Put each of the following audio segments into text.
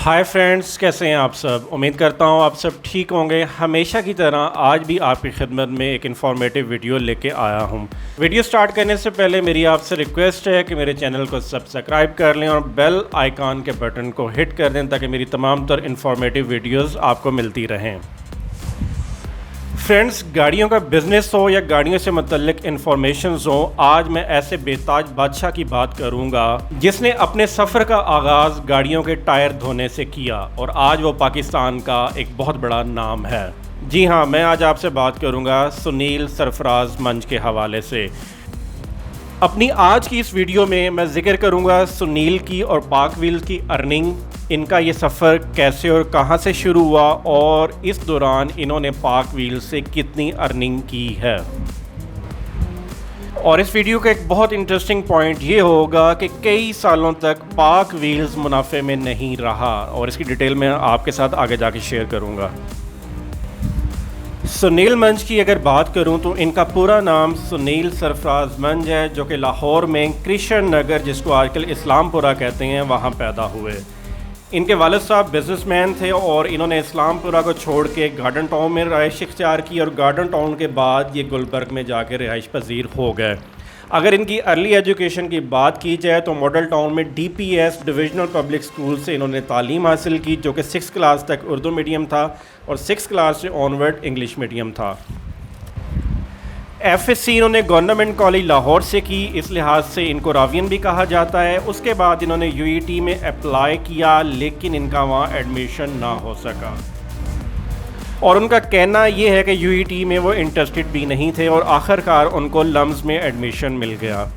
Hi friends, कैसे हैं आप सब। उम्मीद करता हूँ आप सब ठीक होंगे। हमेशा की तरह आज भी आपकी खिदमत में एक इन्फॉर्मेटिव वीडियो लेके आया हूँ। वीडियो स्टार्ट करने से पहले मेरी आपसे रिक्वेस्ट है कि मेरे चैनल को सब्सक्राइब कर लें और बेल आइकॉन के बटन को हिट कर दें ताकि मेरी तमाम तर इन्फॉर्मेटिव वीडियोज़ आपको मिलती रहें। फ्रेंड्स, गाड़ियों का बिज़नेस हो या गाड़ियों से मुतल्लिक इन्फॉर्मेशन हो, आज मैं ऐसे बेताज बादशाह की बात करूंगा जिसने अपने सफ़र का आगाज़ गाड़ियों के टायर धोने से किया और आज वो पाकिस्तान का एक बहुत बड़ा नाम है। जी हाँ, मैं आज आपसे बात करूंगा सुनील सरफराज मंच के हवाले से। अपनी आज की इस वीडियो में मैं जिक्र करूंगा सुनील की और पाक व्हील्स की अर्निंग, इनका ये सफ़र कैसे और कहां से शुरू हुआ और इस दौरान इन्होंने पाक व्हील्स से कितनी अर्निंग की है। और इस वीडियो का एक बहुत इंटरेस्टिंग पॉइंट ये होगा कि कई सालों तक पाक व्हील्स मुनाफे में नहीं रहा और इसकी डिटेल मैं आपके साथ आगे जाके शेयर करूंगा। सुनील मंच की अगर बात करूं तो इनका पूरा नाम सुनील सरफराज मंच है, जो कि लाहौर में कृष्ण नगर, जिसको आजकल इस्लामपुरा कहते हैं, वहां पैदा हुए। इनके वालिद साहब बिजनेसमैन थे और इन्होंने इस्लामपुरा को छोड़ के गार्डन टाउन में रहाइश इख्तियार की और गार्डन टाउन के बाद ये गुलबर्ग में जाके रिहाइश पजीर हो गए। अगर इनकी अर्ली एजुकेशन की बात की जाए तो मॉडल टाउन में DPS डिविजनल पब्लिक स्कूल से इन्होंने तालीम हासिल की, जो कि 6th क्लास तक उर्दू मीडियम था और 6th क्लास से ऑनवर्ड इंग्लिश मीडियम था। FSC इन्होंने गवर्नमेंट कॉलेज लाहौर से की, इस लिहाज से इनको रावियन भी कहा जाता है। उसके बाद इन्होंने UET में अप्लाई किया लेकिन इनका वहाँ एडमिशन ना हो सका और उनका कहना ये है कि UET में वो इंटरेस्टेड भी नहीं थे और आखिरकार उनको लम्स में एडमिशन मिल गया।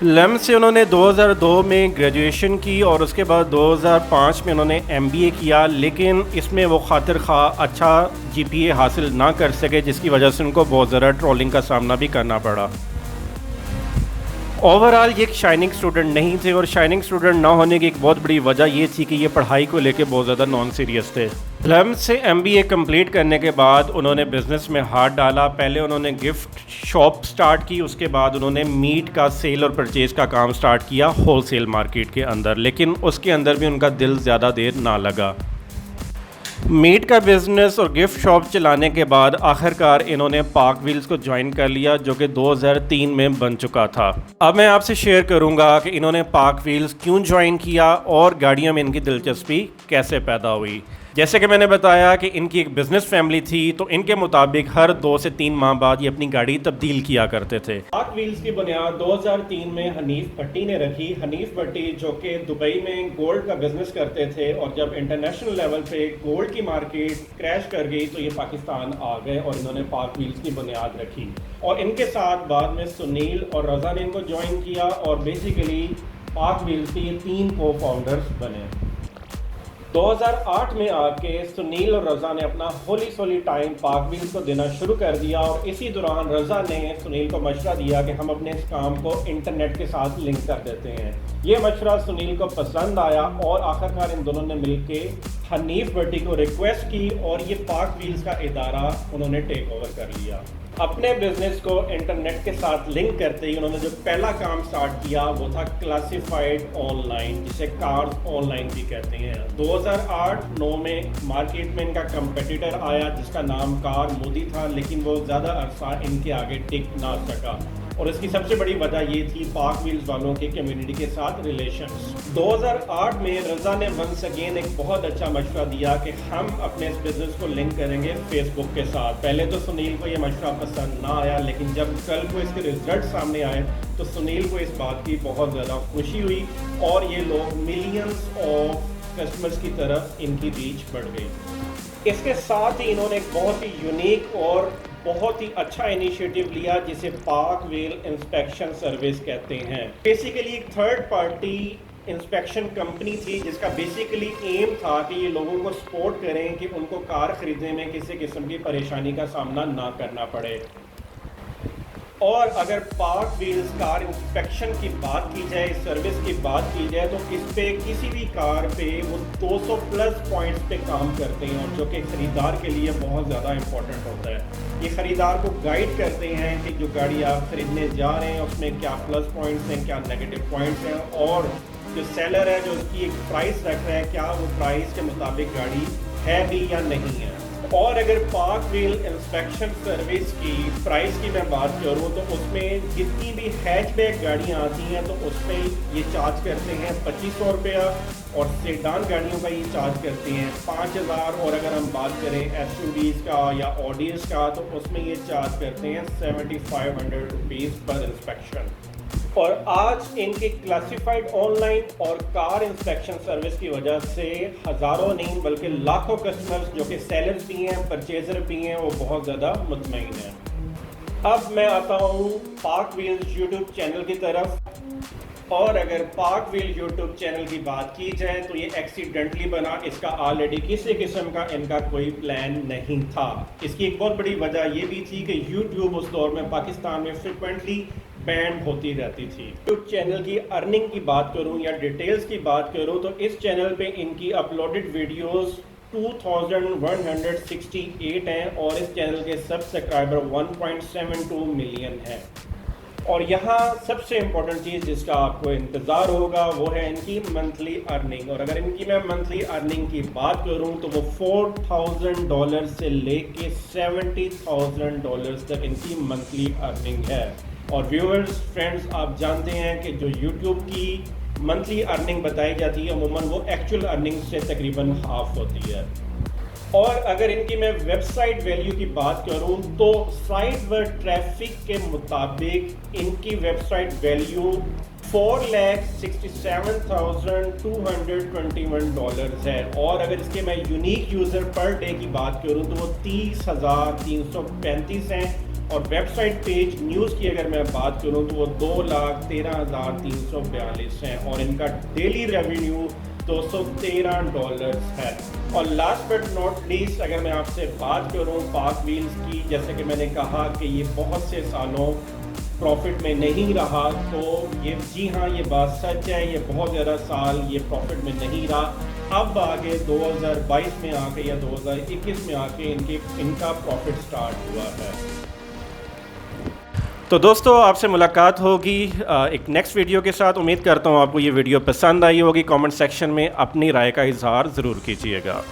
लम्स से उन्होंने 2002 में ग्रेजुएशन की और उसके बाद 2005 में उन्होंने MBA किया, लेकिन इसमें वो खातिर खा अच्छा GPA हासिल ना कर सके, जिसकी वजह से उनको बहुत ज़्यादा ट्रोलिंग का सामना भी करना पड़ा। ओवरऑल ये एक शाइनिंग स्टूडेंट नहीं थे और शाइनिंग स्टूडेंट ना होने की एक बहुत बड़ी वजह ये थी कि ये पढ़ाई को लेके बहुत ज़्यादा नॉन सीरियस थे। लम्स से MBA कंप्लीट करने के बाद उन्होंने बिज़नेस में हाथ डाला। पहले उन्होंने गिफ्ट शॉप स्टार्ट की, उसके बाद उन्होंने मीट का सेल और परचेज़ का काम स्टार्ट किया होलसेल मार्केट के अंदर, लेकिन उसके अंदर भी उनका दिल ज़्यादा देर ना लगा। मीट का बिज़नेस और गिफ्ट शॉप चलाने के बाद आखिरकार इन्होंने पाक व्हील्स को ज्वाइन कर लिया, जो कि 2003 में बन चुका था। अब मैं आपसे शेयर करूंगा कि इन्होंने पाक व्हील्स क्यों ज्वाइन किया और गाड़ियों में इनकी दिलचस्पी कैसे पैदा हुई। जैसे कि मैंने बताया कि इनकी एक बिज़नेस फैमिली थी, तो इनके मुताबिक हर 2 से 3 माह बाद ये अपनी गाड़ी तब्दील किया करते थे। पाक व्हील्स की बुनियाद 2003 में हनीफ भट्टी ने रखी। हनीफ भट्टी जो कि दुबई में गोल्ड का बिजनेस करते थे और जब इंटरनेशनल लेवल पे गोल्ड की मार्केट क्रैश कर गई तो ये पाकिस्तान आ गए और इन्होंने पाक व्हील्स की बुनियाद रखी और इनके साथ बाद में सुनील और रज़ा ने इनको ज्वाइन किया और बेसिकली पाक व्हील्स के ये 3 को फाउंडर्स बने। 2008 में आके सुनील और रज़ा ने अपना होली सोली टाइम पाक व्हील्स को देना शुरू कर दिया और इसी दौरान रज़ा ने सुनील को मशवरा दिया कि हम अपने इस काम को इंटरनेट के साथ लिंक कर देते हैं। ये मशवरा सुनील को पसंद आया और आखिरकार इन दोनों ने मिलके हनीफ भट्टी को रिक्वेस्ट की और ये पाक व्हील्स का इदारा उन्होंने टेक ओवर कर लिया। अपने बिजनेस को इंटरनेट के साथ लिंक करते ही उन्होंने जो पहला काम स्टार्ट किया वो था क्लासिफाइड ऑनलाइन, जिसे कार्स ऑनलाइन भी कहते हैं। 2008-9 में मार्केट में इनका कंपेटिटर आया जिसका नाम कार मोदी था, लेकिन वो ज़्यादा अरसा इनके आगे टिक ना सका और इसकी सबसे बड़ी वजह ये थी पाक व्हील्स वालों के कम्युनिटी के साथ रिलेशंस। 2008 में रज़ा ने वंस अगेन एक बहुत अच्छा मशवरा दिया कि हम अपने इस बिज़नेस को लिंक करेंगे फेसबुक के साथ। पहले तो सुनील को ये मशवरा पसंद ना आया, लेकिन जब कल को इसके रिजल्ट सामने आए तो सुनील को इस बात की बहुत ज़्यादा खुशी हुई और ये लोग मिलियंस ऑफ कस्टमर्स की तरफ इनकी रीच बढ़ गई। इसके साथ ही इन्होंने एक बहुत ही यूनिक और बहुत ही अच्छा इनिशिएटिव लिया जिसे पाक व्हील इंस्पेक्शन सर्विस कहते हैं। बेसिकली एक थर्ड पार्टी इंस्पेक्शन कंपनी थी जिसका बेसिकली एम था कि ये लोगों को सपोर्ट करें कि उनको कार खरीदने में किसी किस्म की परेशानी का सामना ना करना पड़े। और अगर पाक व्हील्स कार इंस्पेक्शन की बात की जाए, सर्विस की बात की जाए, तो इस पे किसी भी कार पे वो 200 प्लस पॉइंट्स पे काम करते हैं और जो कि ख़रीदार के लिए बहुत ज़्यादा इम्पोर्टेंट होता है। ये ख़रीदार को गाइड करते हैं कि जो गाड़ी आप ख़रीदने जा रहे हैं उसमें क्या प्लस पॉइंट्स हैं, क्या नेगेटिव पॉइंट्स हैं और जो सेलर है जो उसकी एक प्राइस रख रहा है, क्या वो प्राइस के मुताबिक गाड़ी है भी या नहीं है। और अगर पार्क व्हील इंस्पेक्शन सर्विस की प्राइस की मैं बात करूं तो उसमें जितनी भी हैचबैक गाड़ियां आती हैं तो उसमें ये चार्ज करते हैं 2500 रुपया, और सेडान गाड़ियों का ये चार्ज करते हैं 5000, और अगर हम बात करें एसयूवीज़ का या ऑडीज का तो उसमें ये चार्ज करते हैं 7500 रुपीज़ पर इंस्पेक्शन। और आज इनके क्लासिफाइड ऑनलाइन और कार इंस्पेक्शन सर्विस की वजह से हज़ारों नहीं बल्कि लाखों कस्टमर्स जो कि सेलर्स भी हैं, परचेजर भी हैं, वो बहुत ज़्यादा मुतमईन हैं। अब मैं आता हूँ पार्क व्हील्स यूट्यूब चैनल की तरफ। और अगर पार्क व्हील यूट्यूब चैनल की बात की जाए तो ये एक्सीडेंटली बना, इसका ऑलरेडी किसी किस्म का इनका कोई प्लान नहीं था। इसकी एक बहुत बड़ी वजह ये भी थी कि यूट्यूब उस दौर में पाकिस्तान में फ्रिक्वेंटली बैंड होती रहती थी। यूट्यूब चैनल की अर्निंग की बात करूं या डिटेल्स की बात करूं तो इस चैनल पे इनकी अपलोडेड वीडियोस 2168 हैं और इस चैनल के सब्सक्राइबर 1.72 मिलियन हैं। और यहाँ सबसे इम्पोर्टेंट चीज़ जिसका आपको इंतज़ार होगा वो है इनकी मंथली अर्निंग। और अगर इनकी मैं मंथली अर्निंग की बात करूँ तो वो $4000 से लेके $70,000 तक इनकी मंथली अर्निंग है। और व्यूअर्स फ्रेंड्स, आप जानते हैं कि जो यूट्यूब की मंथली अर्निंग बताई जाती है अमूमन वो एक्चुअल अर्निंग से तकरीबन हाफ होती है। और अगर इनकी मैं वेबसाइट वैल्यू की बात करूं तो साइट व ट्रैफिक के मुताबिक इनकी वेबसाइट वैल्यू $4,67,221 है। और अगर इसके मैं यूनिक यूज़र पर डे की बात करूं तो वो 30,335 हैं। और वेबसाइट पेज न्यूज़ की अगर मैं बात करूं तो वो 2,13,342 हैं। और इनका डेली रेवेन्यू $213 है। और लास्ट बट नॉट लीस्ट अगर मैं आपसे बात करूं पार्क व्हील्स की, जैसे कि मैंने कहा कि ये बहुत से सालों प्रॉफिट में नहीं रहा, तो ये जी हाँ ये बात सच है, ये बहुत ज़्यादा साल ये प्रॉफिट में नहीं रहा। अब आगे 2022 में आके या 2021 में आके इनका प्रॉफिट स्टार्ट हुआ है। तो दोस्तों आपसे मुलाकात होगी एक नेक्स्ट वीडियो के साथ। उम्मीद करता हूँ आपको ये वीडियो पसंद आई होगी। कमेंट सेक्शन में अपनी राय का इजहार ज़रूर कीजिएगा।